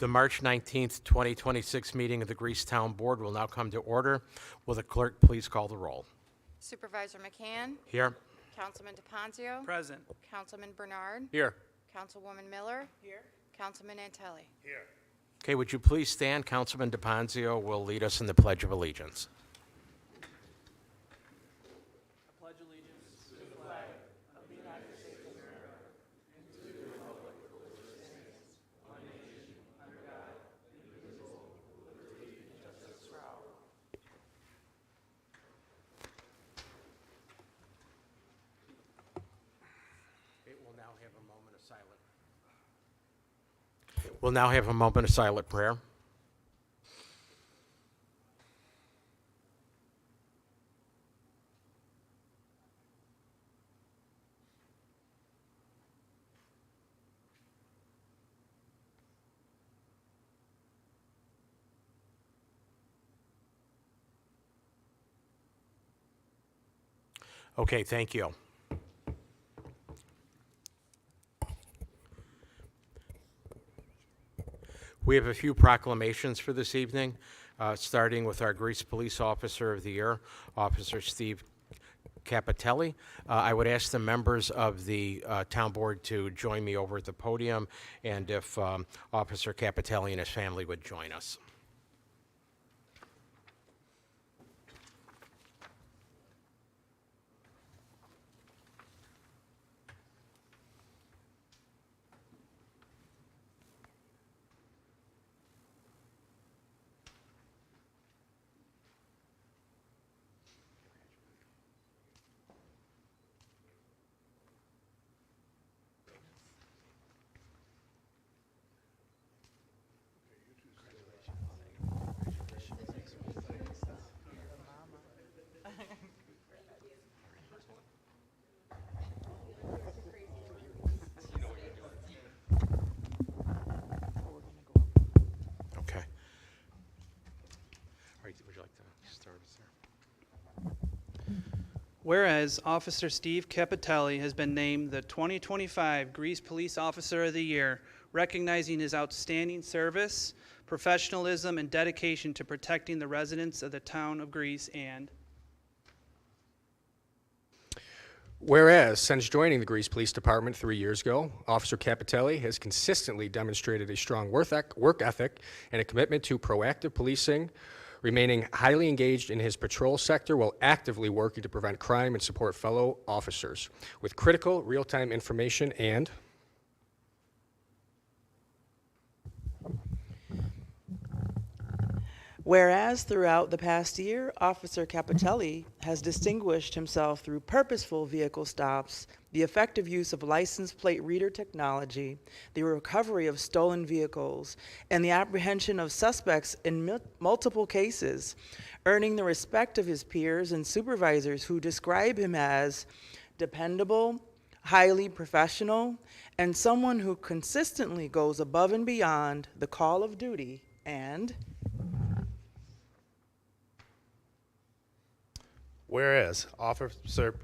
The March 19th, 2026 meeting of the Greece Town Board will now come to order. Will the clerk please call the roll? Supervisor McCann. Here. Councilman DePonzio. Present. Councilman Bernard. Here. Councilwoman Miller. Here. Councilman Antelli. Okay, would you please stand? Councilman DePonzio will lead us in the Pledge of Allegiance. Pledge allegiance. We'll now have a moment of silent prayer. Okay, thank you. We have a few proclamations for this evening, starting with our Greece Police Officer of the Year, Officer Steve Capitelli. I would ask the members of the town board to join me over at the podium, and if Officer Capitelli and his family would join us. Okay. All right, would you like to start us there? Whereas Officer Steve Capitelli has been named the 2025 Greece Police Officer of the Year, recognizing his outstanding service, professionalism, and dedication to protecting the residents of the town of Greece, and whereas, since joining the Greece Police Department 3 years ago, Officer Capitelli has consistently demonstrated a strong work ethic and a commitment to proactive policing, remaining highly engaged in his patrol sector while actively working to prevent crime and support fellow officers with critical real-time information, and whereas throughout the past year, Officer Capitelli has distinguished himself through purposeful vehicle stops, the effective use of license plate reader technology, the recovery of stolen vehicles, and the apprehension of suspects in multiple cases, earning the respect of his peers and supervisors who describe him as dependable, highly professional, and someone who consistently goes above and beyond the call of duty, and whereas Officer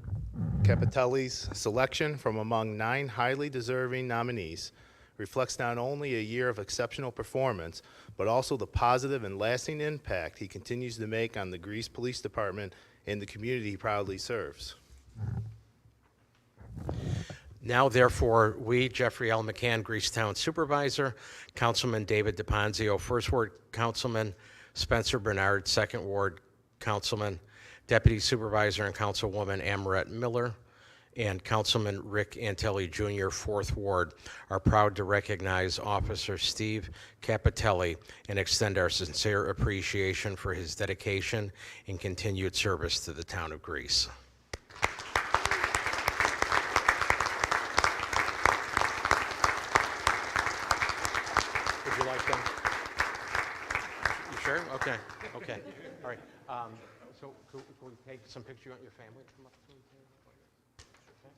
Capitelli's selection from among 9 highly deserving nominees reflects not only a year of exceptional performance, but also the positive and lasting impact he continues to make on the Greece Police Department and the community he proudly serves. Now, therefore, we, Jeffrey L. McCann, Greece Town Supervisor, Councilman David DePonzio, First Ward Councilman Spencer Bernard, Second Ward Councilman, Deputy Supervisor and Councilwoman Amarette Miller, and Councilman Rick Antelli Jr., Fourth Ward, are proud to recognize Officer Steve Capitelli and extend our sincere appreciation for his dedication and continued service to the town of Greece. Would you like them? You sure? Okay. Okay. All right. So could we take some pictures? You want your family to come up to me? Okay.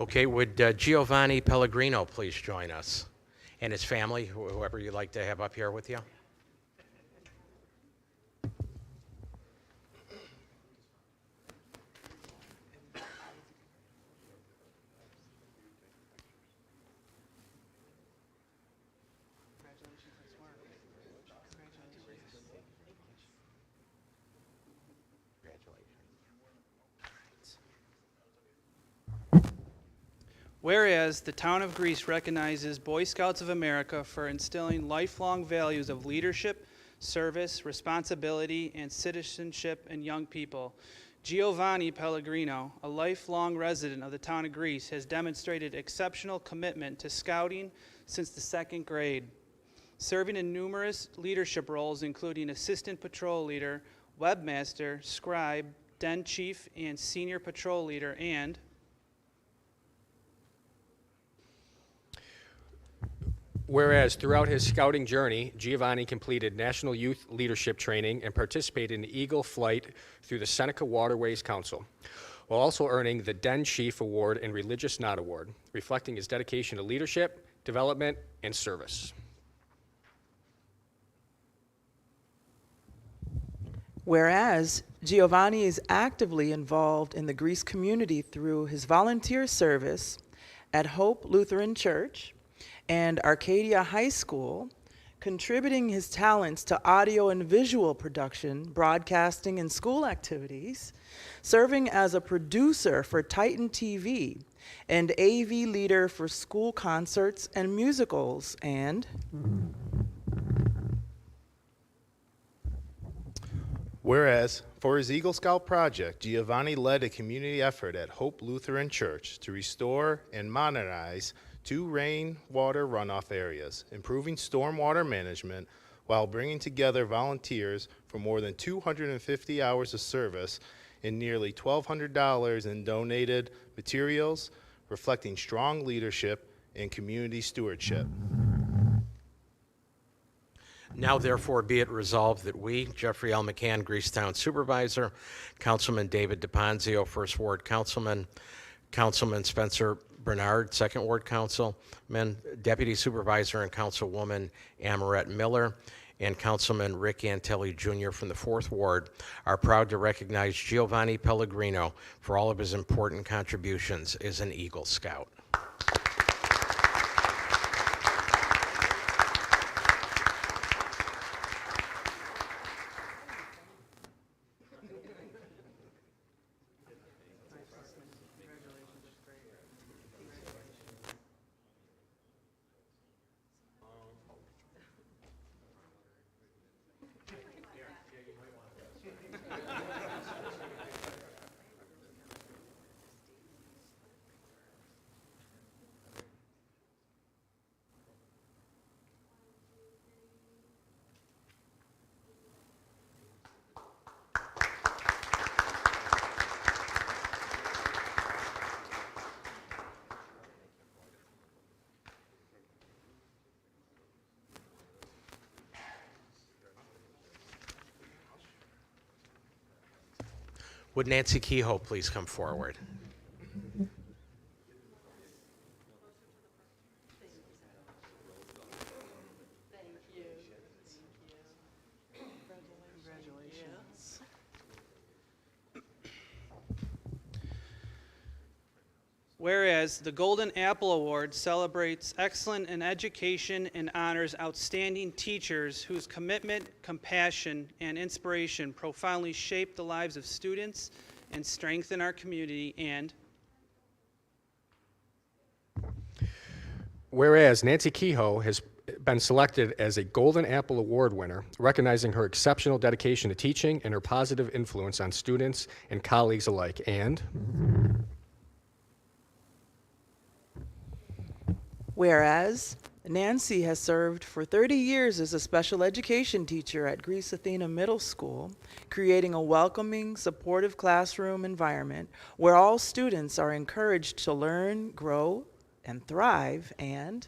Okay, would Giovanni Pellegrino please join us? And his family, whoever you'd like to have up here with you. Whereas the town of Greece recognizes Boy Scouts of America for instilling lifelong values of leadership, service, responsibility, and citizenship in young people. Giovanni Pellegrino, a lifelong resident of the town of Greece, has demonstrated exceptional commitment to scouting since the 2nd grade, serving in numerous leadership roles including assistant patrol leader, webmaster, scribe, den chief, and senior patrol leader, and whereas throughout his scouting journey, Giovanni completed National Youth Leadership Training and participated in Eagle Flight through the Seneca Waterways Council, while also earning the Den Chief Award and Religious Knot Award, reflecting his dedication to leadership, development, and service. Whereas Giovanni is actively involved in the Greece community through his volunteer service at Hope Lutheran Church and Arcadia High School, contributing his talents to audio and visual production, broadcasting, and school activities, serving as a producer for Titan TV and AV leader for school concerts and musicals, and Whereas, for his Eagle Scout project, Giovanni led a community effort at Hope Lutheran Church to restore and modernize 2 rainwater runoff areas, improving stormwater management while bringing together volunteers for more than 250 hours of service and nearly $1,200 in donated materials, reflecting strong leadership and community stewardship. Now therefore be it resolved that we, Jeffrey L. McCann, Greasetown Supervisor, Councilman David DePonzio, First Ward Councilman, Councilman Spencer Bernard, Second Ward Councilman, Deputy Supervisor and Councilwoman Amarette Miller, and Councilman Rick Antelli Jr. from the Fourth Ward are proud to recognize Giovanni Pellegrino for all of his important contributions as an Eagle Scout. Would Nancy Kehoe please come forward? Whereas the Golden Apple Award celebrates excellence in education and honors outstanding teachers whose commitment, compassion, and inspiration profoundly shape the lives of students and strengthen our community, and whereas Nancy Kehoe has been selected as a Golden Apple Award winner, recognizing her exceptional dedication to teaching and her positive influence on students and colleagues alike, and Whereas Nancy has served for 30 years as a special education teacher at Greece Athena Middle School, creating a welcoming, supportive classroom environment where all students are encouraged to learn, grow, and thrive. And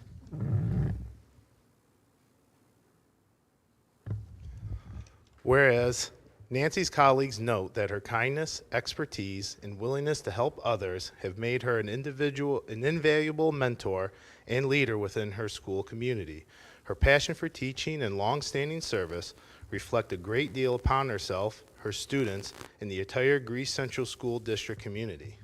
whereas Nancy's colleagues note that her kindness, expertise, and willingness to help others have made her an invaluable mentor and leader within her school community. Her passion for teaching and long-standing service reflect a great deal upon herself, her students, and the entire Greece Central School District community.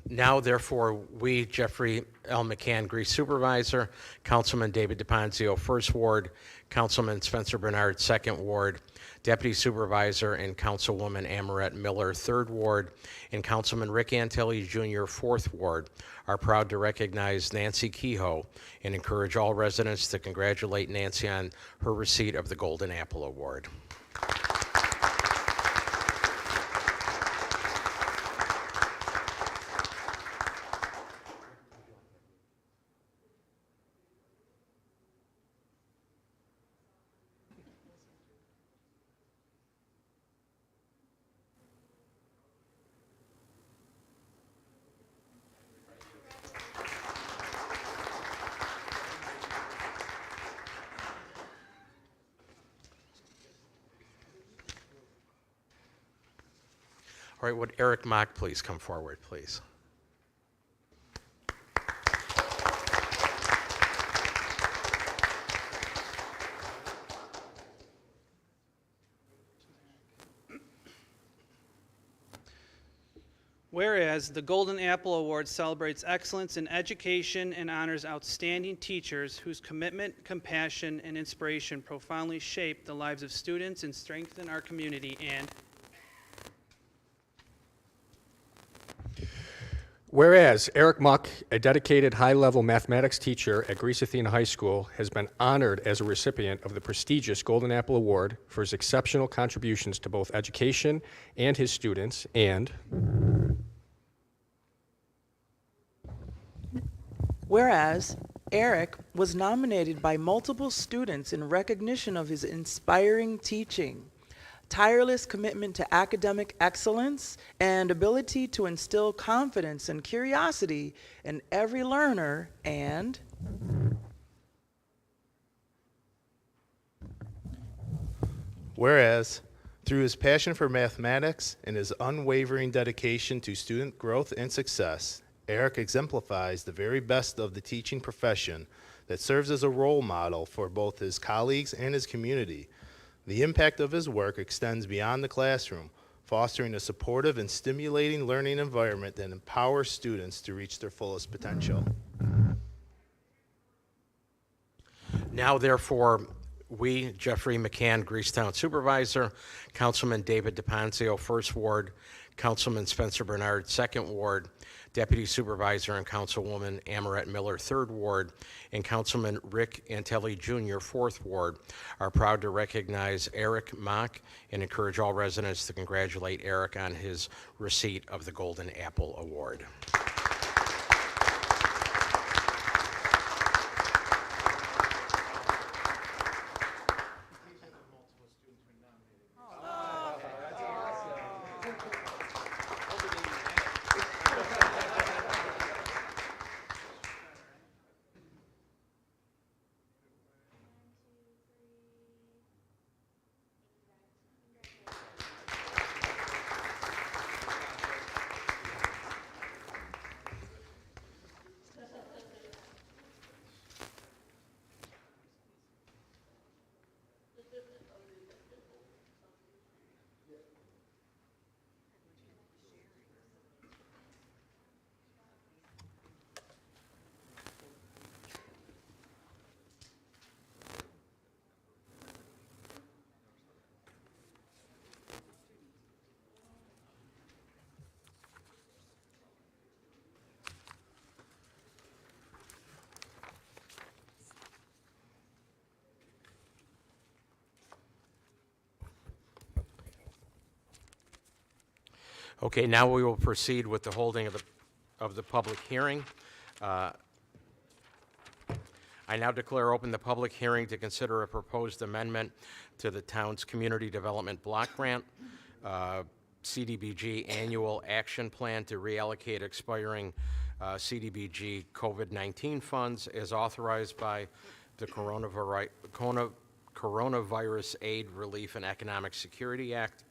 Now, therefore, we, Jeffrey L. McCann, Grease Supervisor, Councilman David DePonzio, First Ward, Councilman Spencer Bernard, Second Ward, Deputy Supervisor and Councilwoman Amarette Miller, Third Ward, and Councilman Rick Antilli Jr., Fourth Ward, are proud to recognize Nancy Kehoe and encourage all residents to congratulate Nancy on her receipt of the Golden Apple Award. All right, would Eric Mock please come forward, please? Whereas the Golden Apple Award celebrates excellence in education and honors outstanding teachers whose commitment, compassion, and inspiration profoundly shape the lives of students and strengthen our community. And Whereas Eric Muck, a dedicated high-level mathematics teacher at Greece Athena High School, has been honored as a recipient of the prestigious Golden Apple Award for his exceptional contributions to both education and his students. And whereas Eric was nominated by multiple students in recognition of his inspiring teaching, tireless commitment to academic excellence, and ability to instill confidence and curiosity in every learner. And whereas, through his passion for mathematics and his unwavering dedication to student growth and success, Eric exemplifies the very best of the teaching profession that serves as a role model for both his colleagues and his community. The impact of his work extends beyond the classroom, fostering a supportive and stimulating learning environment that empowers students to reach their fullest potential. Now, therefore, we, Jeffrey McCann, Greasetown Supervisor, Councilman David DePonzio, First Ward, Councilman Spencer Bernard, Second Ward, Deputy Supervisor and Councilwoman Amarette Miller, Third Ward, and Councilman Rick Antelli Jr., Fourth Ward, are proud to recognize Eric Mock and encourage all residents to congratulate Eric on his receipt of the Golden Apple Award. Okay, now we will proceed with the holding of the of the public hearing. I now declare open the public hearing to consider a proposed amendment to the town's Community Development Block Grant, CDBG Annual Action Plan to reallocate expiring CDBG COVID-19 funds as authorized by the Coronavirus Aid, Relief, and Economic Security Act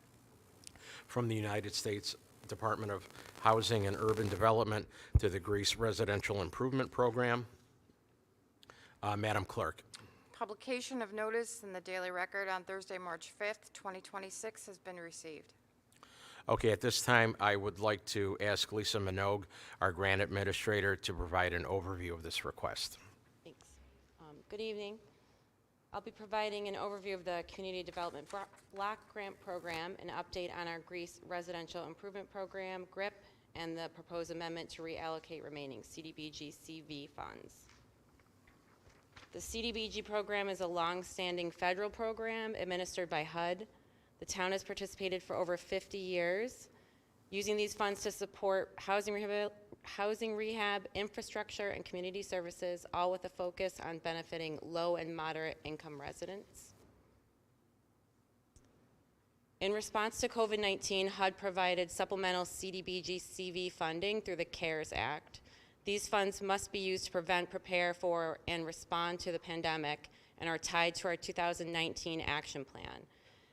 from the United States Department of Housing and Urban Development to the Greece Residential Improvement Program. Madam Clerk. Publication of notice in the Daily Record on Thursday, March 5th, 2026 has been received. Okay, at this time, I would like to ask Lisa Minogue, our grant administrator, to provide an overview of this request. Thanks. Good evening. I'll be providing an overview of the Community Development Block Grant Program, an update on our Greece Residential Improvement Program, GRIP, and the proposed amendment to reallocate remaining CDBG CV funds. The CDBG program is a long-standing federal program administered by HUD. The town has participated for over 50 years, using these funds to support housing rehab, infrastructure, and community services, all with a focus on benefiting low and moderate income residents. In response to COVID-19, HUD provided supplemental CDBG CV funding through the CARES Act. These funds must be used to prevent, prepare for, and respond to the pandemic and are tied to our 2019 action plan.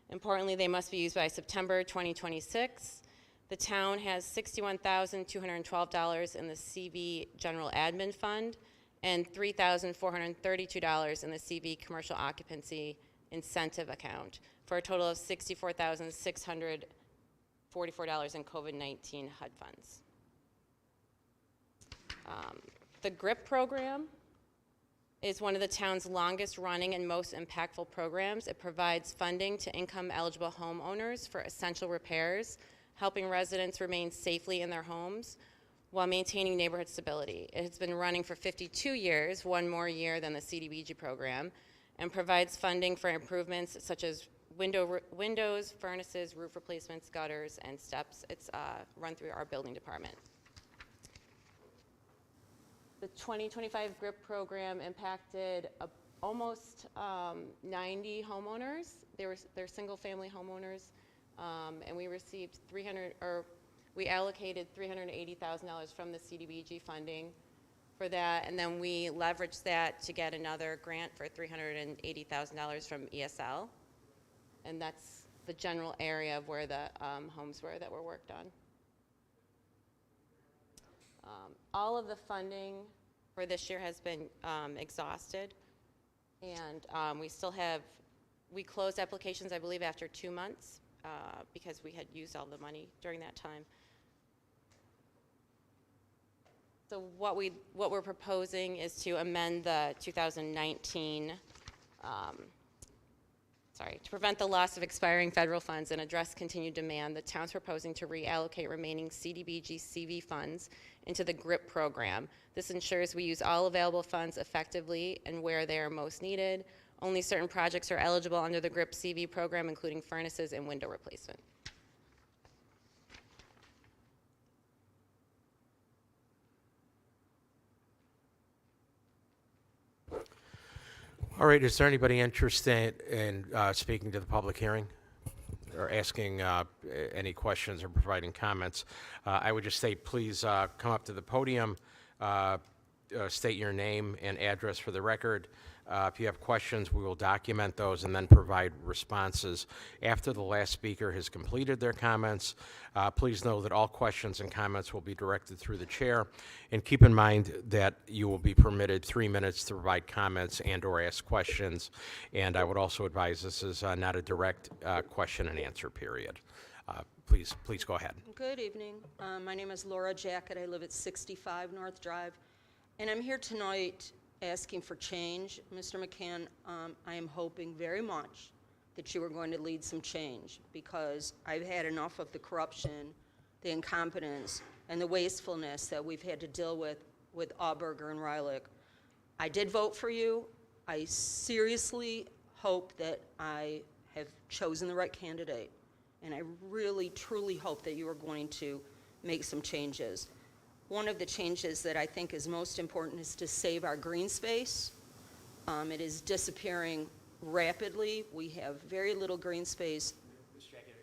Importantly, they must be used by September 2026. The town has $61,212 in the CV General Admin Fund and $3,432 in the CV Commercial Occupancy Incentive Account for a total of $64,644 in COVID-19 HUD funds. The GRIP program is one of the town's longest running and most impactful programs. It provides funding to income-eligible homeowners for essential repairs, helping residents remain safely in their homes while maintaining neighborhood stability. It has been running for 52 years, one more year than the CDBG program, and provides funding for improvements such as windows, furnaces, roof replacements, gutters, and steps. It's run through our building department. The 2025 GRIP program impacted almost 90 homeowners. They're single-family homeowners, and we received we allocated $380,000 from the CDBG funding for that, and then we leveraged that to get another grant for $380,000 from ESL, and that's the general area of where the homes were that were worked on. All of the funding for this year has been exhausted, and we closed applications, I believe, after 2 months because we had used all the money during that time. So what we're proposing is to amend the 2019, to prevent the loss of expiring federal funds and address continued demand. The town's proposing to reallocate remaining CDBG CV funds into the GRIP program. This ensures we use all available funds effectively and where they are most needed. Only certain projects are eligible under the GRIP CV program, including furnaces and window replacement. All right, is there anybody interested in speaking to the public hearing or asking any questions or providing comments? I would just say, please come up to the podium, state your name and address for the record. If you have questions, we will document those and then provide responses. After the last speaker has completed their comments, please know that all questions and comments will be directed through the chair. And keep in mind that you will be permitted 3 minutes to provide comments and or ask questions. And I would also advise this is not a direct question and answer period. Please go ahead. Good evening. My name is Laura Jackett. I live at 65 North Drive. And I'm here tonight asking for change. Mr. McCann, I am hoping very much that you are going to lead some change, because I've had enough of the corruption, the incompetence, and the wastefulness that we've had to deal with Auberger and Reilich. I did vote for you. I seriously hope that I have chosen the right candidate, and I really, truly hope that you are going to make some changes. One of the changes that I think is most important is to save our green space. It is disappearing rapidly. We have very little green space. Ms. Jackett,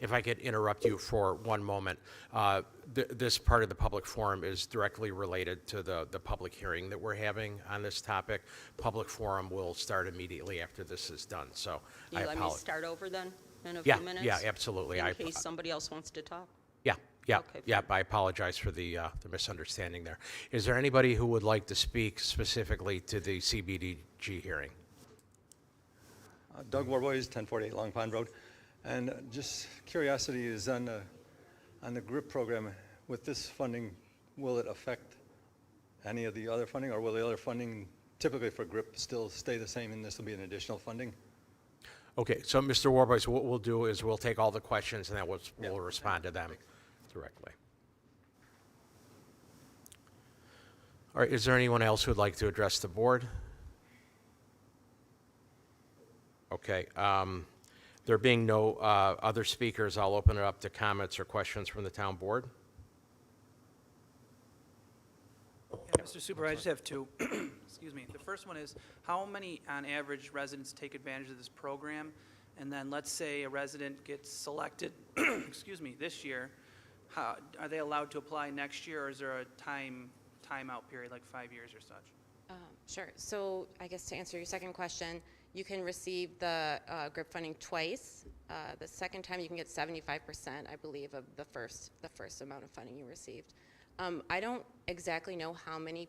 if I could interrupt you for one moment. This part of the public forum is directly related to the public hearing that we're having on this topic. Public forum will start immediately after this is done, so You I let me apologize. start over then in a Yeah, few minutes? yeah, absolutely. In I- case somebody else wants to talk. Yeah, Okay, I apologize for the misunderstanding there. Is there anybody who would like to speak specifically to the CBDG hearing? Doug Warboys, 1048 Long Pond Road. And just curiosity is on the GRIP program, with this funding, will it affect any of the other funding, or will the other funding typically for GRIP still stay the same and this will be an additional funding? Okay, so Mr. Warboys, what we'll do is we'll take all the questions and then we'll respond to them directly. All right, is there anyone else who would like to address the board? Okay, there being no other speakers, I'll open it up to comments or questions from the town board. Yeah, Mr. Supervisor, I just have two. Excuse me. The first one is, how many, on average, residents take advantage of this program? And then, let's say a resident gets selected, excuse me, this year, are they allowed to apply next year, or is there a timeout period, like 5 years or such? Sure. So I guess to answer your second question, you can receive the GRIP funding twice. The second time you can get 75%, I believe, of the first amount of funding you received. I don't exactly know how many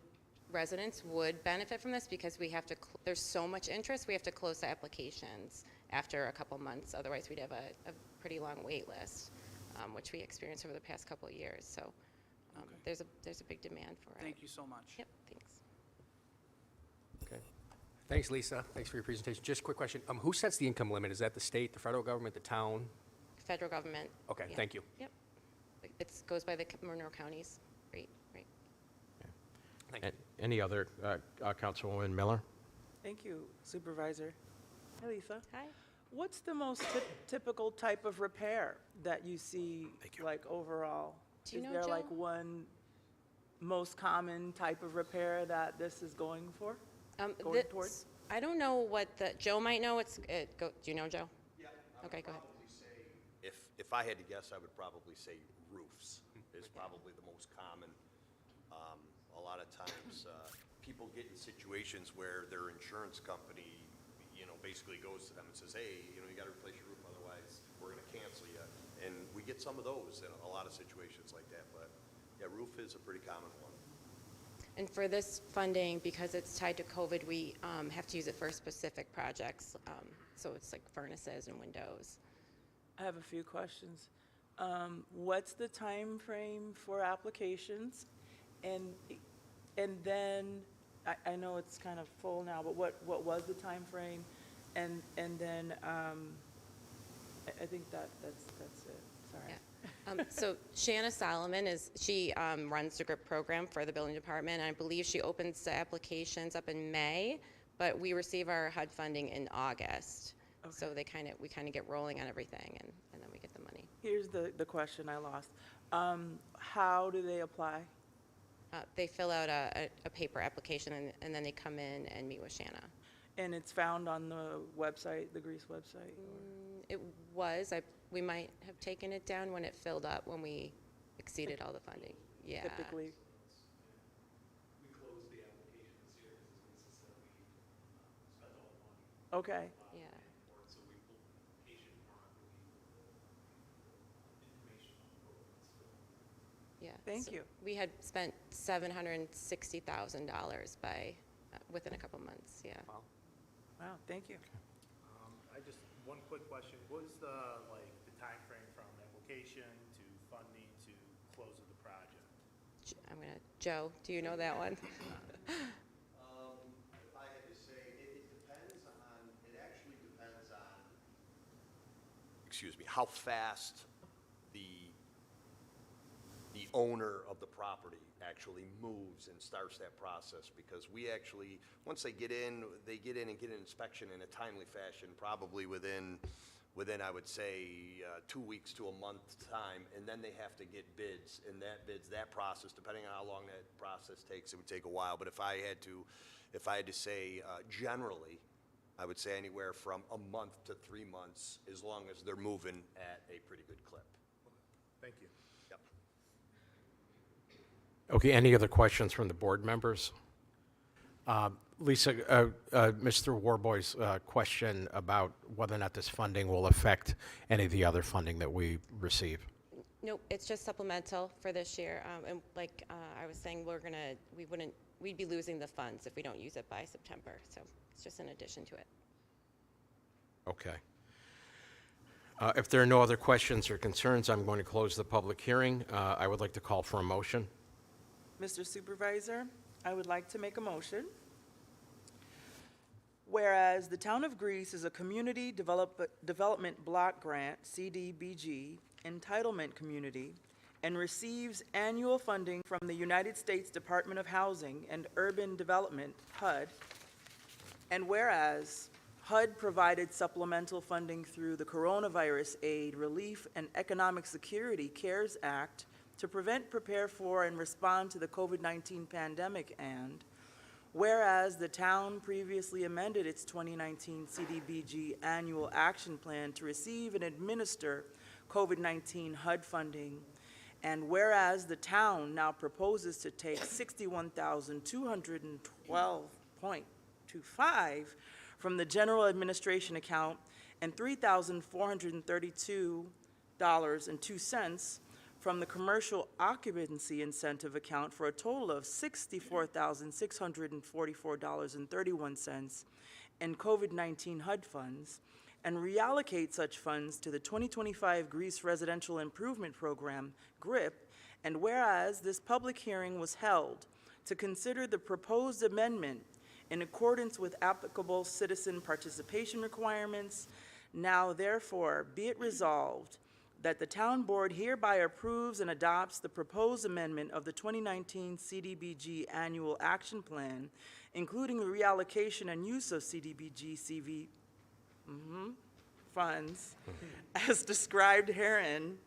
residents would benefit from this because we have to, there's so much interest, we have to close the applications after a couple months. Otherwise, we'd have a pretty long wait list, which we experienced over the past couple of years. So there's a big demand for it. Thank you so much. Yep, thanks. Okay. Thanks, Lisa. Thanks for your presentation. Just a quick question. Who sets the income limit? Is that the state, the federal government, the town? Federal government. Okay, Yeah. thank you. Yep. It goes by the Monroe counties. Right. Thank you. Any other, Councilwoman Miller? Thank you, Supervisor. Hey, Lisa. Hi. What's the most typical type of repair that you see, Thank you. like, overall? Do you know, Is there, like, Joe? one most common type of repair that this is going for? Going towards? I don't know what Joe might know. Do you know, Joe? Yeah. Okay, go ahead. If I had to guess, I would probably say roofs is probably the most common. A lot of times, people get in situations where their insurance company, basically goes to them and says, hey, you got to replace your roof, otherwise we're going to cancel you. And we get some of those in a lot of situations like that. But yeah, roof is a pretty common one. And for this funding, because it's tied to COVID, we have to use it for specific projects. So it's like furnaces and windows. I have a few questions. What's the time frame for applications? And then, I know it's kind of full now, but what was the time frame? And then, I think that's it. Sorry. Yeah. So Shanna Solomon she runs the GRIP program for the building department. And I believe she opens the applications up in May, but we receive our HUD funding in August. Okay. So we kind of get rolling on everything, and then we get the money. Here's the question I lost. How do they apply? They fill out a paper application, and then they come in and meet with Shanna. And it's found on the website, the Greece website? It was. We might have taken it down when it filled up, when we exceeded all the funding. Yeah. Typically? Okay. Yeah. Yeah. Thank so you. We had spent $760,000 within a couple months. Yeah. Wow, thank you. One quick question. What is the timeframe from application to funding to close of the project? Joe, do you know that one? If I had to say, it actually depends on, how fast the owner of the property actually moves and starts that process, because we actually, once they get in and get an inspection in a timely fashion, probably within within, I would say, 2 weeks to a month's time, and then they have to get bids, and that process, depending on how long that process takes, it would take a while. But if I had to say generally, I would say anywhere from a month to 3 months, as long as they're moving at a pretty good clip. Thank you. Yep. Okay, any other questions from the board members? Lisa, Mr. Warboy's question about whether or not this funding will affect any of the other funding that we receive. Nope, it's just supplemental for this year. And like I was saying, we'd be losing the funds if we don't use it by September. So it's just in addition to it. Okay. If there are no other questions or concerns, I'm going to close the public hearing. I would like to call for a motion. Mr. Supervisor, I would like to make a motion. Whereas the Town of Greece is a Community Development Block Grant, CDBG, entitlement community, and receives annual funding from the United States Department of Housing and Urban Development, HUD, and whereas HUD provided supplemental funding through the Coronavirus Aid, Relief, and Economic Security CARES Act to prevent, prepare for, and respond to the COVID-19 pandemic, and whereas the town previously amended its 2019 CDBG Annual Action Plan to receive and administer COVID-19 HUD funding, and whereas the town now proposes to take $61,212.25 from the general administration account and $3,432.02 from the commercial occupancy incentive account for a total of $64,644.31 in COVID-19 HUD funds, and reallocate such funds to the 2025 Greece Residential Improvement Program, GRIP, and whereas this public hearing was held to consider the proposed amendment in accordance with applicable citizen participation requirements, now therefore be it resolved that the town board hereby approves and adopts the proposed amendment of the 2019 CDBG Annual Action Plan, including the reallocation and use of CDBG CV funds as described herein.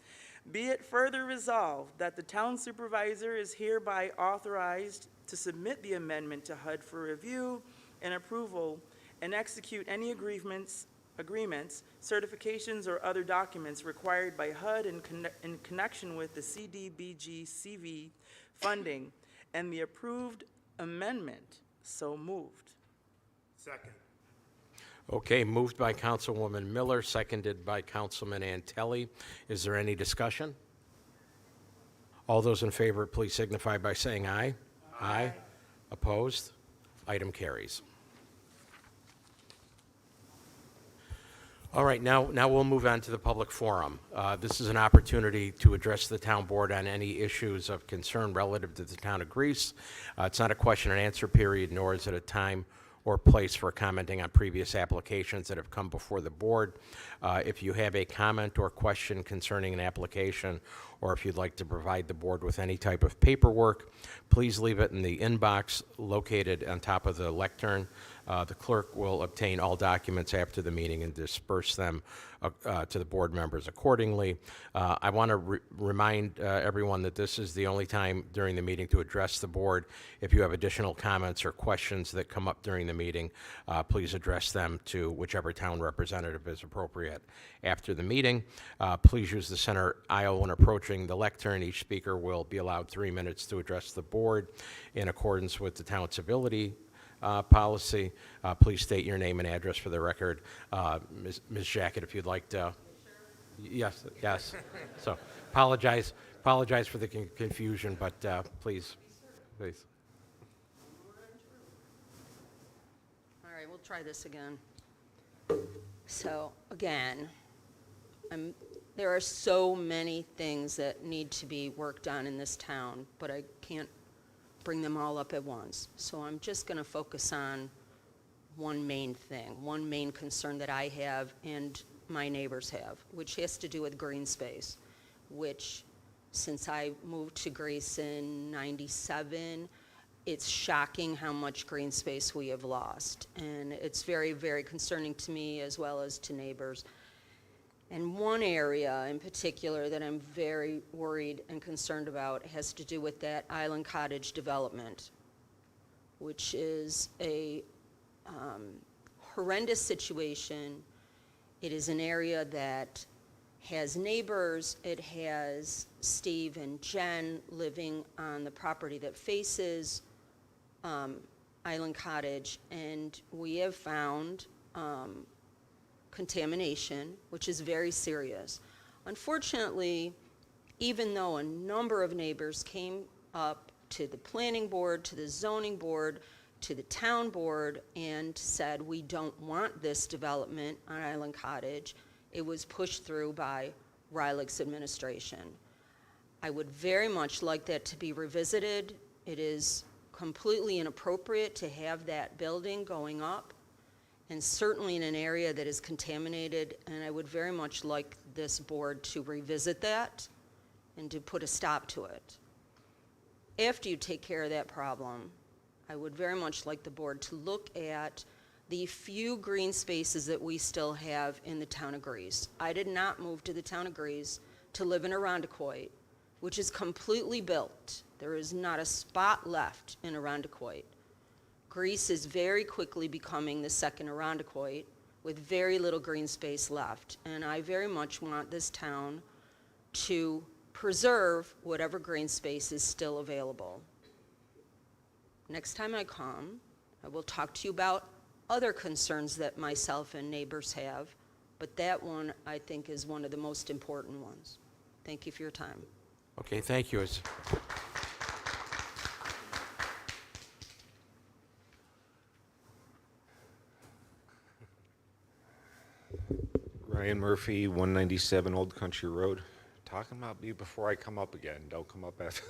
Be it further resolved that the town supervisor is hereby authorized to submit the amendment to HUD for review and approval and execute any agreements, certifications, or other documents required by HUD in connection with the CDBG CV funding, and the approved amendment so moved. Second. Okay, moved by Councilwoman Miller, seconded by Councilman Antelli. Is there any discussion? All those in favor, please signify by saying aye. Aye. Opposed? Item carries. All right, now we'll move on to the public forum. This is an opportunity to address the town board on any issues of concern relative to the town of Greece. It's not a question and answer period, nor is it a time or place for commenting on previous applications that have come before the board. If you have a comment or question concerning an application, or if you'd like to provide the board with any type of paperwork, please leave it in the inbox located on top of the lectern. The clerk will obtain all documents after the meeting and disperse them to the board members accordingly. I want to remind everyone that this is the only time during the meeting to address the board. If you have additional comments or questions that come up during the meeting, please address them to whichever town representative is appropriate after the meeting. Please use the center aisle when approaching the lectern. Each speaker will be allowed 3 minutes to address the board in accordance with the town civility policy. Please state your name and address for the record. Ms. Jacket, if you'd like to. Yes. So apologize for the confusion, but please. All right, we'll try this again. So again, there are so many things that need to be worked on in this town, but I can't bring them all up at once. So I'm just going to focus on one main thing, one main concern that I have and my neighbors have, which has to do with green space, which since I moved to Greece in '97, it's shocking how much green space we have lost. And it's very, very concerning to me as well as to neighbors. And one area in particular that I'm very worried and concerned about has to do with that Island Cottage development, which is a horrendous situation. It is an area that has neighbors. It has Steve and Jen living on the property that faces Island Cottage, and we have found contamination, which is very serious. Unfortunately, even though a number of neighbors came up to the planning board, to the zoning board, to the town board, and said, we don't want this development on Island Cottage, it was pushed through by Rylick's administration. I would very much like that to be revisited. It is completely inappropriate to have that building going up, and certainly in an area that is contaminated, and I would very much like this board to revisit that and to put a stop to it. After you take care of that problem, I would very much like the board to look at the few green spaces that we still have in the town of Greece. I did not move to the town of Greece to live in Arundecoit, which is completely built. There is not a spot left in Arundecoit. Greece is very quickly becoming the second Arundecoit with very little green space left. And I very much want this town to preserve whatever green space is still available. Next time I come, I will talk to you about other concerns that myself and neighbors have, but that one I think is one of the most important ones. Thank you for your time. Okay, thank you. Ryan Murphy, 197 Old Country Road. Talking about me before I come up again. Don't come up after.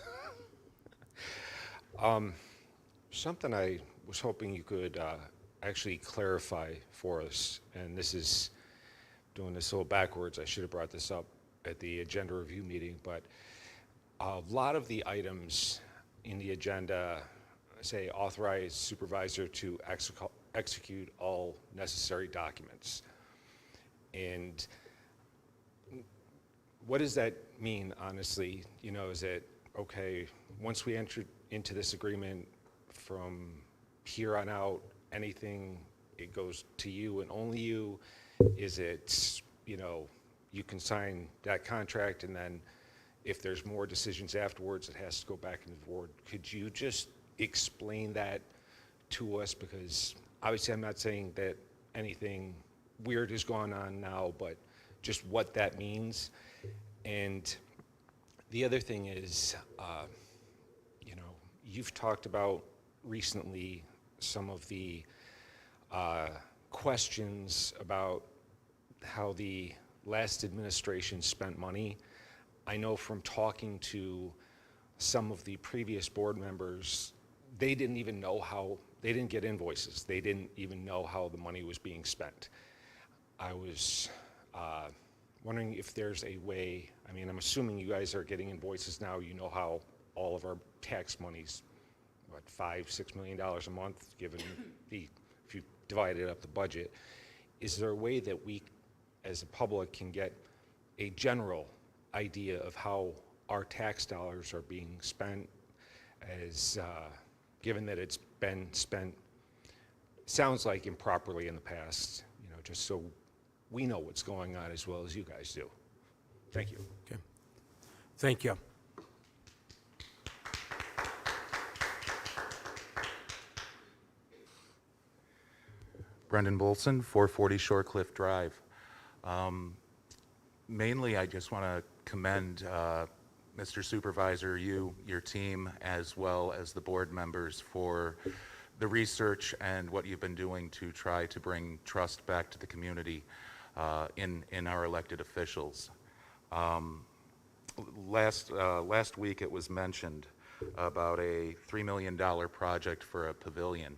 Something I was hoping you could actually clarify for us, and this is doing this a little backwards. I should have brought this up at the agenda review meeting, but a lot of the items in the agenda say authorize supervisor to execute all necessary documents. And what does that mean, honestly? You know, is it, okay, once we enter into this agreement, from here on out, anything, it goes to you and only you? Is it, you know, you can sign that contract and then if there's more decisions afterwards, it has to go back into the board? Could you just explain that to us? Because obviously I'm not saying that anything weird is going on now, but just what that means. And the other thing is, you know, you've talked about recently some of the questions about how the last administration spent money. I know from talking to some of the previous board members, they didn't even know how, they didn't get invoices. They didn't even know how the money was being spent. I was wondering if there's a way, I mean, I'm assuming you guys are getting invoices now. You know how all of our tax money's, what, $5-6 million a month, given the, if you divided up the budget. Is there a way that we, as a public, can get a general idea of how our tax dollars are being spent, as given that it's been spent, sounds like improperly in the past, you know, just so we know what's going on as well as you guys do. Thank you. Okay. Thank you. Brendan Bolson, 440 Shorecliff Drive. Mainly, I just want to commend Mr. Supervisor, you, your team, as well as the board members for the research and what you've been doing to try to bring trust back to the community in our elected officials. Last week it was mentioned about a $3 million project for a pavilion.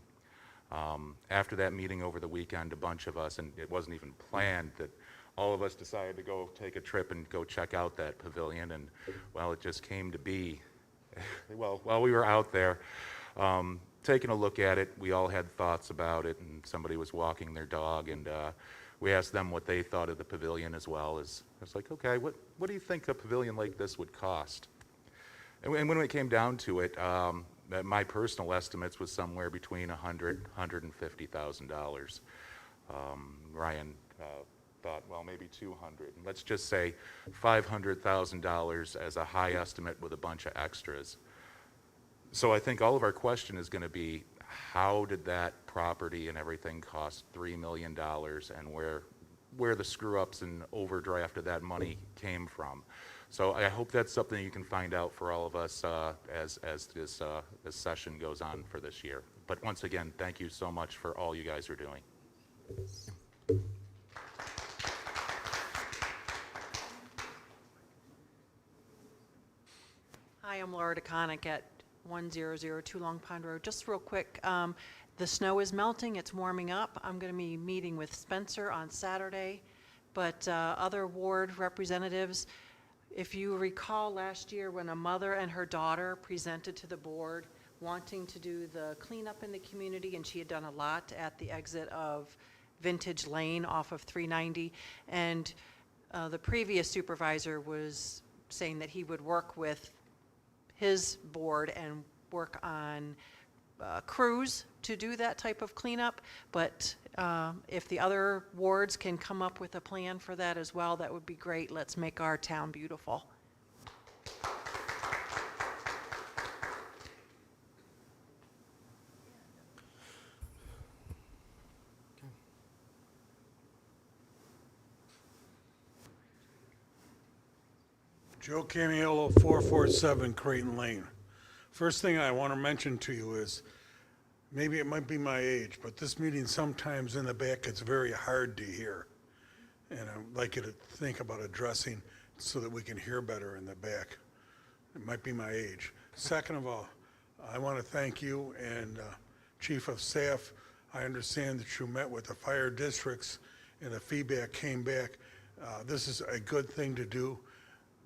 After that meeting over the weekend, a bunch of us, and it wasn't even planned, that all of us decided to go take a trip and go check out that pavilion, and well, it just came to be. Well, while we were out there taking a look at it, we all had thoughts about it, and somebody was walking their dog, and we asked them what they thought of the pavilion as well. It's like, okay, what do you think a pavilion like this would cost? And when it came down to it, my personal estimates was somewhere between $100,000 and $150,000. Ryan thought, well, maybe 200. And let's just say $500,000 as a high estimate with a bunch of extras. So I think all of our question is going to be, how did that property and everything cost $3 million, and where the screw-ups and overdraft of that money came from? So I hope that's something you can find out for all of us as this session goes on for this year. But once again, thank you so much for all you guys are doing. Hi, I'm Laura DeConnick at 1002 Long Pond Road. Just real quick, the snow is melting, it's warming up. I'm going to be meeting with Spencer on Saturday, but other ward representatives, if you recall last year when a mother and her daughter presented to the board wanting to do the cleanup in the community, and she had done a lot at the exit of Vintage Lane off of 390, and the previous supervisor was saying that he would work with his board and work on crews to do that type of cleanup, but if the other wards can come up with a plan for that as well, that would be great. Let's make our town beautiful. Joe Camiello, 447 Creighton Lane. First thing I want to mention to you is, maybe it might be my age, but this meeting sometimes in the back it's very hard to hear. And I'd like you to think about addressing so that we can hear better in the back. It might be my age. Second of all, I want to thank you and Chief of Staff. I understand that you met with the fire districts and the feedback came back. This is a good thing to do.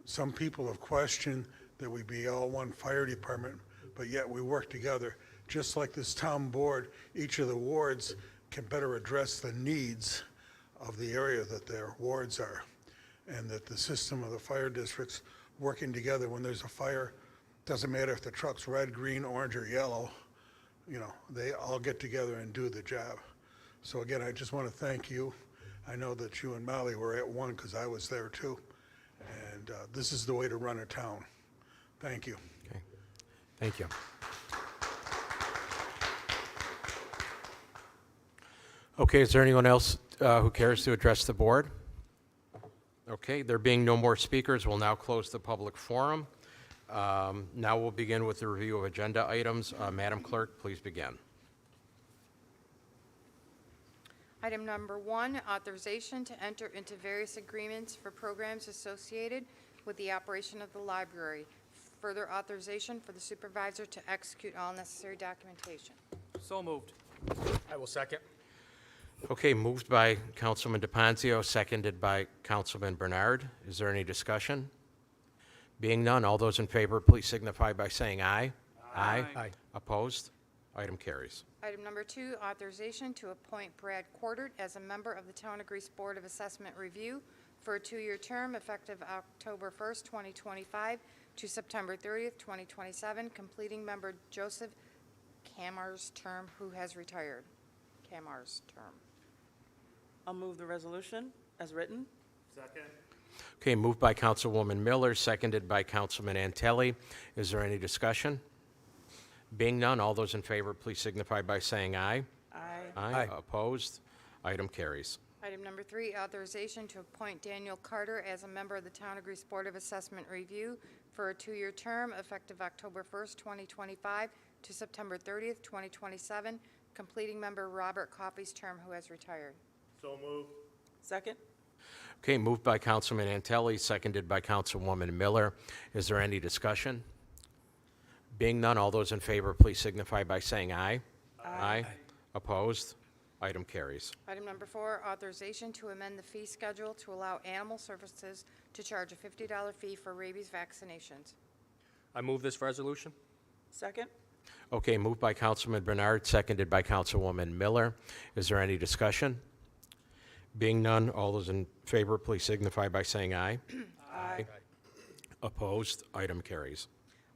Some people have questioned that we be all one fire department, but yet we work together. Just like this town board, each of the wards can better address the needs of the area that their wards are, and that the system of the fire districts working together when there's a fire, doesn't matter if the truck's red, green, orange, or yellow, you know, they all get together and do the job. So again, I just want to thank you. I know that you and Molly were at one because I was there too. And this is the way to run a town. Thank you. Okay. Thank you. Okay, is there anyone else who cares to address the board? Okay, there being no more speakers, we'll now close the public forum. Now we'll begin with the review of agenda items. Madam Clerk, please begin. Item number 1, authorization to enter into various agreements for programs associated with the operation of the library. Further authorization for the supervisor to execute all necessary documentation. So moved. I will second. Okay, moved by Councilman DePonzio, seconded by Councilman Bernard. Is there any discussion? Being none, all those in favor, please signify by saying aye. Aye. Aye. Opposed? Item carries. Item number 2, authorization to appoint Brad Quartert as a member of the Town of Greece Board of Assessment Review for a 2-year term effective October 1st, 2025 to September 30th, 2027, completing member Joseph Kamar's term, who has retired. Kamar's term. I'll move the resolution as written. Okay, moved by Councilwoman Miller, seconded by Councilman Antelli. Is there any discussion? Being none, all those in favor, please signify by saying aye. Aye. Aye. Opposed? Item carries. Item number 3, authorization to appoint Daniel Carter as a member of the Town of Greece Board of Assessment Review for a 2-year term effective October 1st, 2025 to September 30th, 2027, completing member Robert Coffey's term, who has retired. Second. Okay, moved by Councilman Antelli, seconded by Councilwoman Miller. Is there any discussion? Being none, all those in favor, please signify by saying aye. Aye. Opposed? Item carries. Item number 4, authorization to amend the fee schedule to allow animal services to charge a $50 fee for rabies vaccinations. I move this resolution. Second. Okay, moved by Councilman Bernard, seconded by Councilwoman Miller. Is there any discussion? Being none, all those in favor, please signify by saying aye. Aye. Opposed? Item carries.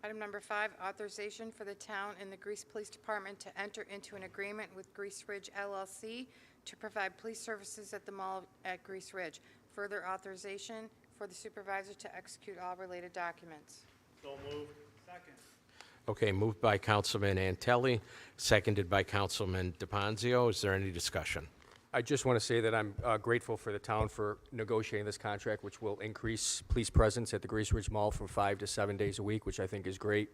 Item number 5, authorization for the town and the Grease Police Department to enter into an agreement with Grease Ridge LLC to provide police services at the mall at Grease Ridge. Further authorization for the supervisor to execute all related documents. Okay, moved by Councilman Antelli, seconded by Councilman DePonzio. Is there any discussion? I just want to say that I'm grateful for the town for negotiating this contract, which will increase police presence at the Grease Ridge Mall from 5 to 7 days a week, which I think is great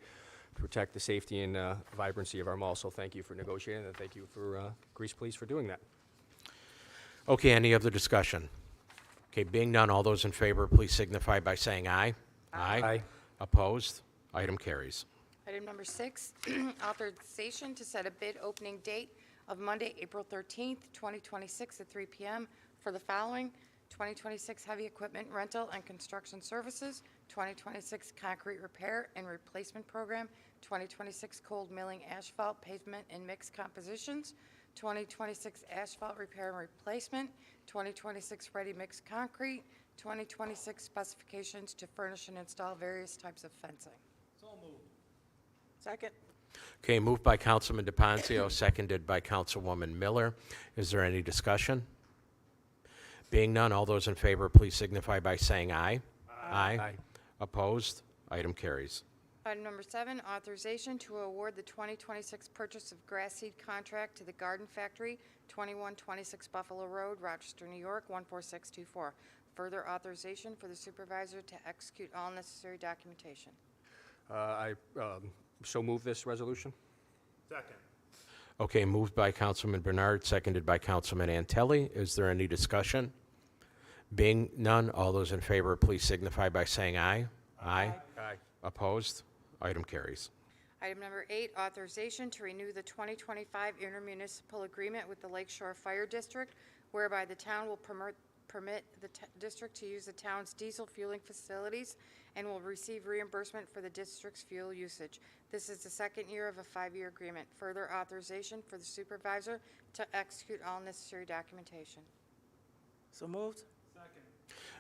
to protect the safety and vibrancy of our mall. So thank you for negotiating, and thank you for Grease Police for doing that. Okay, any other discussion? Okay, being none, all those in favor, please signify by saying aye. Aye. Opposed? Item carries. Item number 6, authorization to set a bid opening date of Monday, April 13th, 2026 at 3 p.m. for the following: 2026 heavy equipment rental and construction services, 2026 concrete repair and replacement program, 2026 cold milling asphalt pavement and mixed compositions, 2026 asphalt repair and replacement, 2026 ready mixed concrete, 2026 specifications to furnish and install various types of fencing. Second. Okay, moved by Councilman DePonzio, seconded by Councilwoman Miller. Is there any discussion? Being none, all those in favor, please signify by saying aye. Aye. Opposed? Item carries. Item number 7, authorization to award the 2026 purchase of grass seed contract to the Garden Factory, 2126 Buffalo Road, Rochester, New York, 14624. Further authorization for the supervisor to execute all necessary documentation. I so move this resolution. Okay, moved by Councilman Bernard, seconded by Councilman Antelli. Is there any discussion? Being none, all those in favor, please signify by saying aye. Aye. Aye. Opposed? Item carries. Item number 8, authorization to renew the 2025 intermunicipal agreement with the Lakeshore Fire District, whereby the town will permit the district to use the town's diesel fueling facilities and will receive reimbursement for the district's fuel usage. This is the second year of a 5-year agreement. Further authorization for the supervisor to execute all necessary documentation. So moved.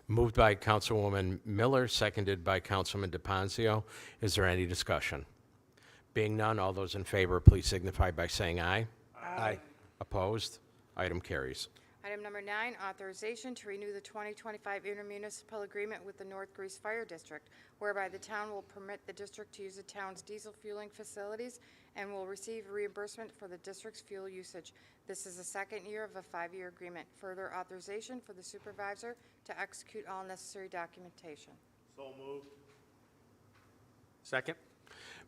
Moved by Councilwoman Miller, seconded by Councilman DePonzio. Is there any discussion? Being none, all those in favor, please signify by saying aye. Aye. Opposed? Item carries. Item number 9, authorization to renew the 2025 intermunicipal agreement with the North Grease Fire District, whereby the town will permit the district to use the town's diesel fueling facilities and will receive reimbursement for the district's fuel usage. This is the second year of a 5-year agreement. Further authorization for the supervisor to execute all necessary documentation. Second.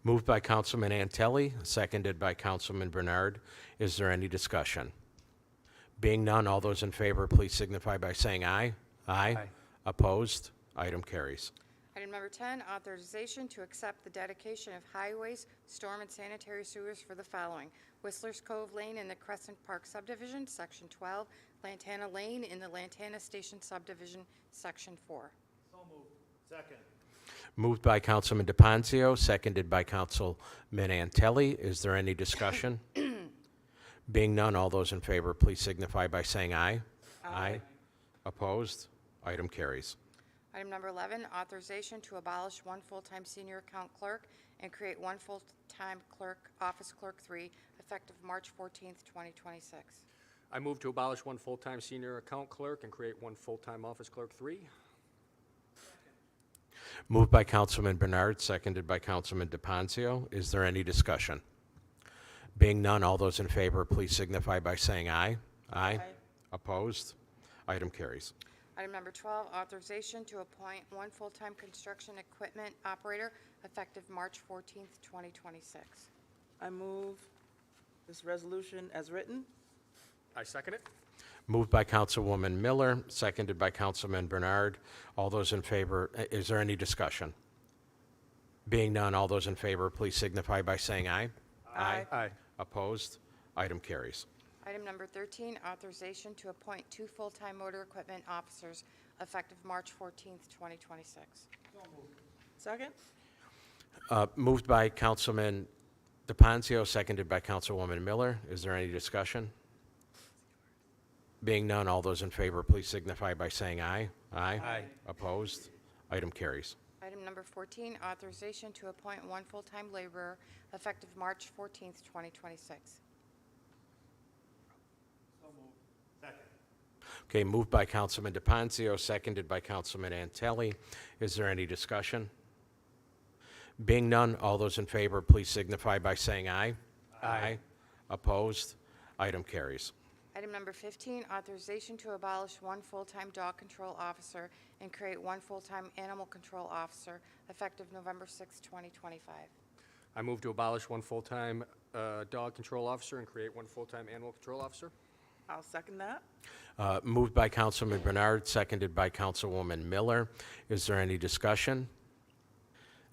Moved by Councilman Antelli, seconded by Councilman Bernard. Is there any discussion? Being none, all those in favor, please signify by saying aye. Aye. Opposed? Item carries. Item number 10, authorization to accept the dedication of highways, storm and sanitary sewers for the following: Whistler's Cove Lane in the Crescent Park subdivision, Section 12, Lantana Lane in the Lantana Station subdivision, Section 4. Moved by Councilman DePonzio, seconded by Councilman Antelli. Is there any discussion? Being none, all those in favor, please signify by saying aye. Aye. Opposed? Item carries. Item number 11, authorization to abolish one full-time senior account clerk and create one full-time clerk, office clerk 3, effective March 14th, 2026. I move to abolish one full-time senior account clerk and create one full-time office clerk 3. Moved by Councilman Bernard, seconded by Councilman DePonzio. Is there any discussion? Being none, all those in favor, please signify by saying aye. Aye. Opposed? Item carries. Item number 12, authorization to appoint one full-time construction equipment operator, effective March 14th, 2026. I move this resolution as written. I second it. Moved by Councilwoman Miller, seconded by Councilman Bernard. All those in favor, is there any discussion? Being none, all those in favor, please signify by saying aye. Aye. Aye. Opposed? Item carries. Item number 13, authorization to appoint 2 full-time motor equipment officers, effective March 14th, 2026. Second. Moved by Councilman DePonzio, seconded by Councilwoman Miller. Is there any discussion? Being none, all those in favor, please signify by saying aye. Aye. Opposed? Item carries. Item number 14, authorization to appoint one full-time laborer effective March 14th, 2026. Okay, moved by Councilman DePonzio, seconded by Councilman Antelli. Is there any discussion? Being none, all those in favor, please signify by saying aye. Aye. Opposed? Item carries. Item number 15, authorization to abolish one full-time dog control officer and create one full-time animal control officer effective November 6, 2025. I move to abolish one full-time dog control officer and create one full-time animal control officer. I'll second that. Moved by Councilman Bernard, seconded by Councilwoman Miller. Is there any discussion?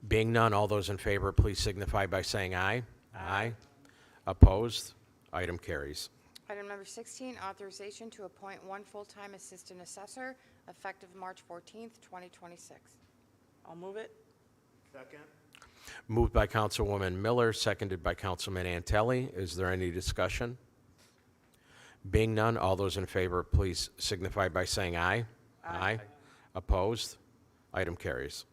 Being none, all those in favor, please signify by saying aye. Aye. Opposed? Item carries. Item number 16, authorization to appoint one full-time assistant assessor effective March 14th, 2026. I'll move it. Moved by Councilwoman Miller, seconded by Councilman Antelli. Is there any discussion? Being none, all those in favor, please signify by saying aye. Aye. Opposed? Item carries.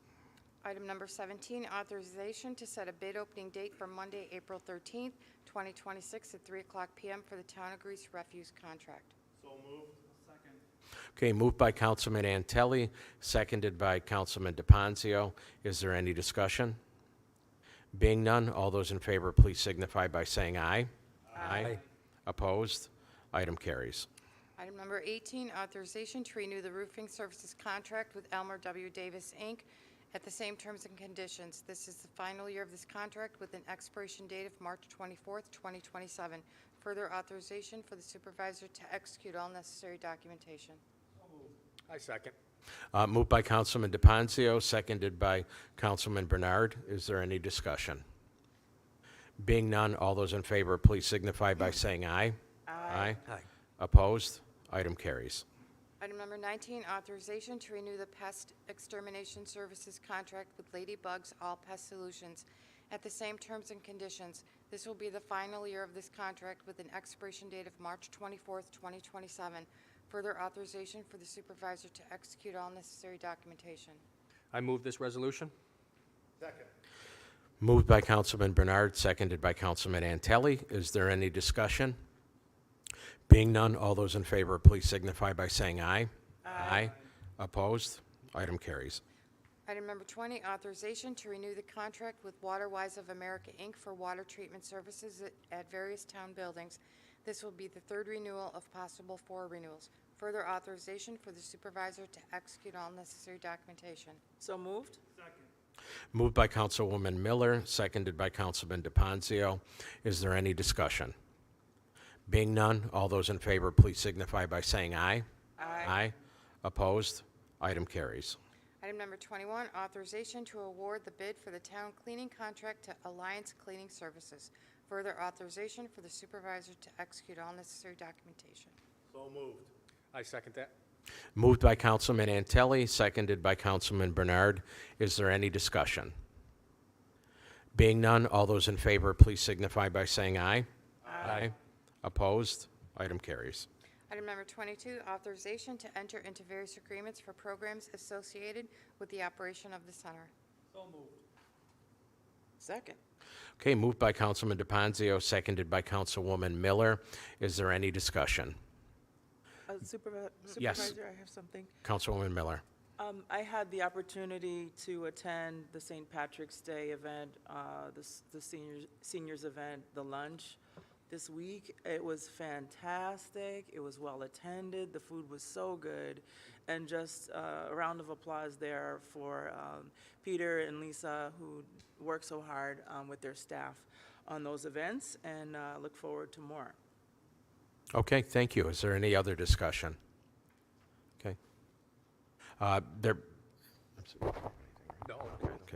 Item number 17, authorization to set a bid opening date for Monday, April 13th, 2026 at 3:00 p.m. for the Town of Greece refuse contract. Okay, moved by Councilman Antelli, seconded by Councilman DePonzio. Is there any discussion? Being none, all those in favor, please signify by saying aye. Aye. Opposed? Item carries. Item number 18, authorization to renew the roofing services contract with Elmer W. Davis, Inc. at the same terms and conditions. This is the final year of this contract with an expiration date of March 24th, 2027. Further authorization for the supervisor to execute all necessary documentation. I second. Moved by Councilman DePonzio, seconded by Councilman Bernard. Is there any discussion? Being none, all those in favor, please signify by saying aye. Aye. Opposed? Item carries. Item number 19, authorization to renew the pest extermination services contract with Ladybugs All Pest Solutions at the same terms and conditions. This will be the final year of this contract with an expiration date of March 24th, 2027. Further authorization for the supervisor to execute all necessary documentation. I move this resolution. Moved by Councilman Bernard, seconded by Councilman Antelli. Is there any discussion? Being none, all those in favor, please signify by saying aye. Aye. Opposed? Item carries. Item number 20, authorization to renew the contract with Waterwise of America, Inc. for water treatment services at various town buildings. This will be the third renewal of possible 4 renewals. Further authorization for the supervisor to execute all necessary documentation. So moved. Moved by Councilwoman Miller, seconded by Councilman DePonzio. Is there any discussion? Being none, all those in favor, please signify by saying aye. Aye. Opposed? Item carries. Item number 21, authorization to award the bid for the town cleaning contract to Alliance Cleaning Services. Further authorization for the supervisor to execute all necessary documentation. I second that. Moved by Councilman Antelli, seconded by Councilman Bernard. Is there any discussion? Being none, all those in favor, please signify by saying aye. Aye. Opposed? Item carries. Item number 22, authorization to enter into various agreements for programs associated with the operation of the center. Second. Okay, moved by Councilman DePonzio, seconded by Councilwoman Miller. Is there any discussion? Supervisor, Yes. I have something. Councilwoman Miller. I had the opportunity to attend the St. Patrick's Day event, the seniors event, the lunch this week. It was fantastic. It was well attended. The food was so good. And just a round of applause there for Peter and Lisa, who work so hard with their staff on those events, and look forward to more. Okay, thank you. Is there any other discussion? Okay. Okay,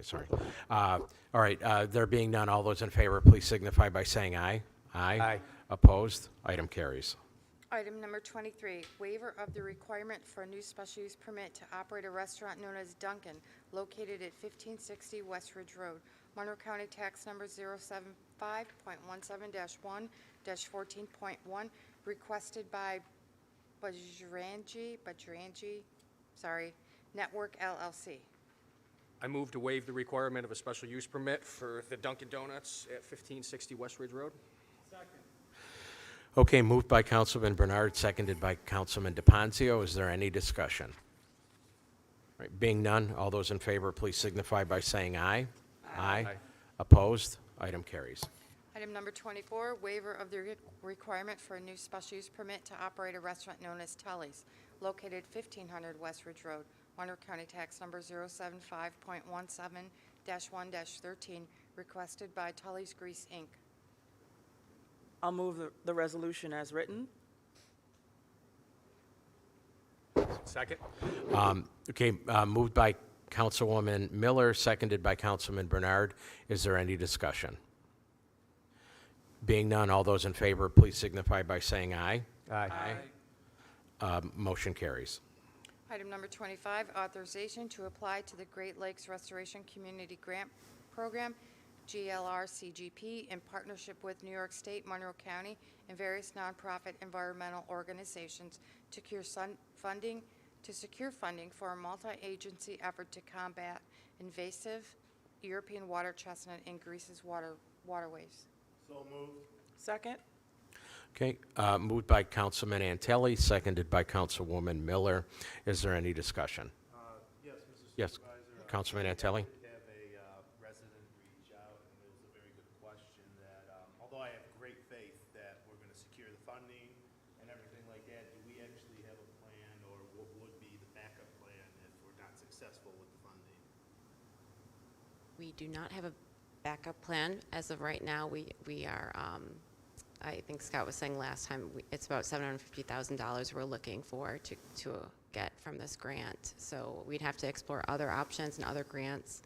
sorry. All right, there being none, all those in favor, please signify by saying aye. Aye. Opposed? Item carries. Item number 23, waiver of the requirement for a new special use permit to operate a restaurant known as Dunkin', located at 1560 West Ridge Road, Monroe County Tax Number 075.17-1-14.1, requested by Badrangi, sorry, Network LLC. I move to waive the requirement of a special use permit for the Dunkin' Donuts at 1560 West Ridge Road. Okay, moved by Councilman Bernard, seconded by Councilman DePonzio. Is there any discussion? All right, being none, all those in favor, please signify by saying aye. Aye. Opposed? Item carries. Item number 24, waiver of the requirement for a new special use permit to operate a restaurant known as Tully's, located 1500 West Ridge Road, Monroe County Tax Number 075.17-1-13, requested by Tully's Grease, Inc. I'll move the resolution as written. Second. Okay, moved by Councilwoman Miller, seconded by Councilman Bernard. Is there any discussion? Being none, all those in favor, please signify by saying aye. Aye. Motion carries. Item number 25, authorization to apply to the Great Lakes Restoration Community Grant Program, GLR-CGP, in partnership with New York State, Monroe County, and various nonprofit environmental organizations to secure funding for a multi-agency effort to combat invasive European water chestnut in Greece's waterways. Second. Okay, moved by Councilman Antelli, seconded by Councilwoman Miller. Is there any discussion? Yes, Mr. Yes, Councilman Antelli? Have a resident reach out, and it was a very good question that, although I have great faith that we're going to secure the funding and everything like that, do we actually have a plan, or what would be the backup plan if we're not successful with the funding? We do not have a backup plan. As of right now, we are, I think Scott was saying last time, it's about $750,000 we're looking for to get from this grant. So we'd have to explore other options and other grants.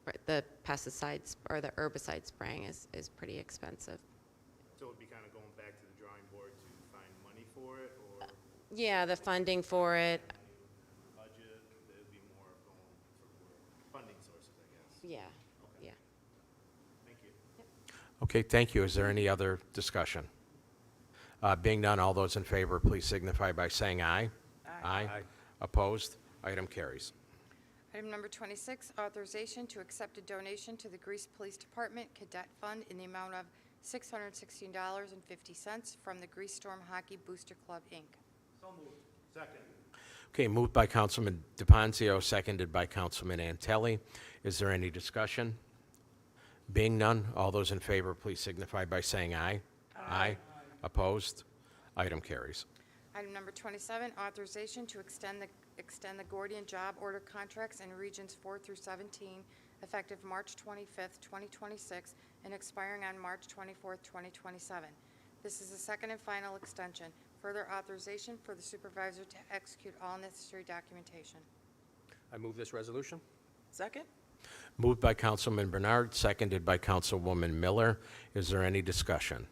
But the pesticides or the herbicide spraying is pretty expensive. So it would be kind of going back to the drawing board to find money for it, or Yeah, the funding for it. budget? It would be more of going for funding sources, I guess. Yeah, yeah. Thank you. Okay, thank you. Is there any other discussion? Being none, all those in favor, please signify by saying aye. Aye. Opposed? Item carries. Item number 26, authorization to accept a donation to the Greece Police Department Cadet Fund in the amount of $616.50 from the Greece Storm Hockey Booster Club, Inc. So moved. Second. Okay, moved by Councilman DePonzio, seconded by Councilman Antelli. Is there any discussion? Being none, all those in favor, please signify by saying aye. Aye. Opposed? Item carries. Item number 27, authorization to extend the Gordian job order contracts in Regions 4 through 17, effective March 25th, 2026, and expiring on March 24th, 2027. This is the second and final extension. Further authorization for the supervisor to execute all necessary documentation. I move this resolution. Second. Moved by Councilman Bernard, seconded by Councilwoman Miller. Is there any discussion?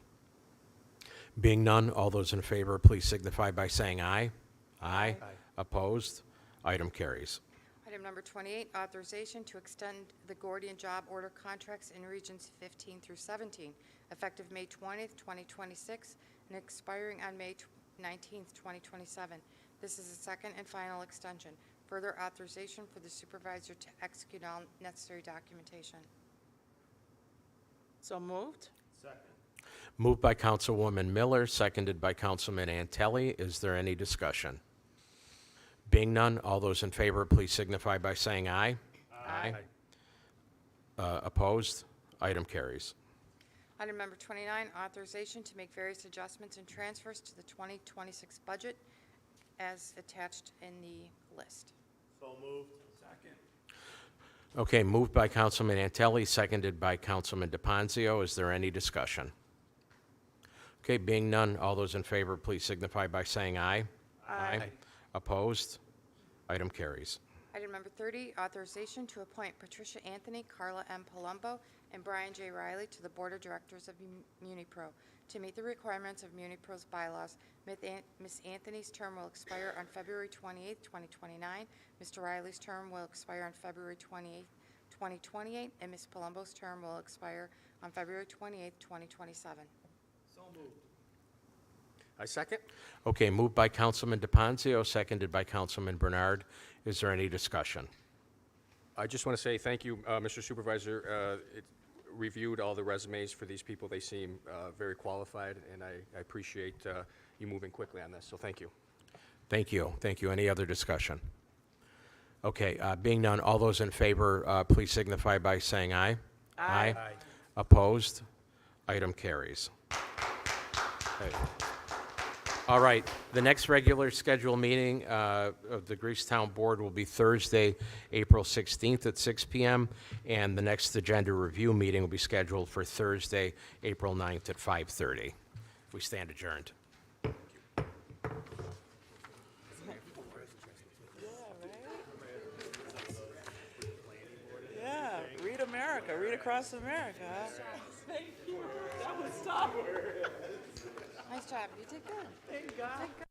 Being none, all those in favor, please signify by saying aye. Aye. Opposed? Item carries. Item number 28, authorization to extend the Gordian job order contracts in Regions 15 through 17, effective May 20th, 2026, and expiring on May 19th, 2027. This is the second and final extension. Further authorization for the supervisor to execute all necessary documentation. So moved. Second. Moved by Councilwoman Miller, seconded by Councilman Antelli. Is there any discussion? Being none, all those in favor, please signify by saying aye. Aye. Opposed? Item carries. Item number 29, authorization to make various adjustments and transfers to the 2026 budget as attached in the list. So moved. Second. Okay, moved by Councilman Antelli, seconded by Councilman DePonzio. Is there any discussion? Okay, being none, all those in favor, please signify by saying aye. Aye. Opposed? Item carries. Item number 30, authorization to appoint Patricia Anthony, Carla M. Palumbo, and Brian J. Riley to the Board of Directors of MuniPro. To meet the requirements of MuniPro's bylaws, Ms. Anthony's term will expire on February 28, 2029. Mr. Riley's term will expire on February 28, 2028, and Ms. Palumbo's term will expire on February 28, 2027. So moved. I second. Okay, moved by Councilman DePonzio, seconded by Councilman Bernard. Is there any discussion? I just want to say thank you, Mr. Supervisor. It reviewed all the resumes for these people. They seem very qualified, and I appreciate you moving quickly on this, so thank you. Thank you. Thank you. Any other discussion? Okay, being none, all those in favor, please signify by saying aye. Aye. Opposed? Item carries. Okay. All right, the next regular scheduled meeting of the Greasetown Board will be Thursday, April 16th at 6 p.m., and the next agenda review meeting will be scheduled for Thursday, April 9th at 5:30. We stand adjourned. Yeah, read America, read across America. Thank you. That was solid. Nice job. You did good. Thank God. You did good.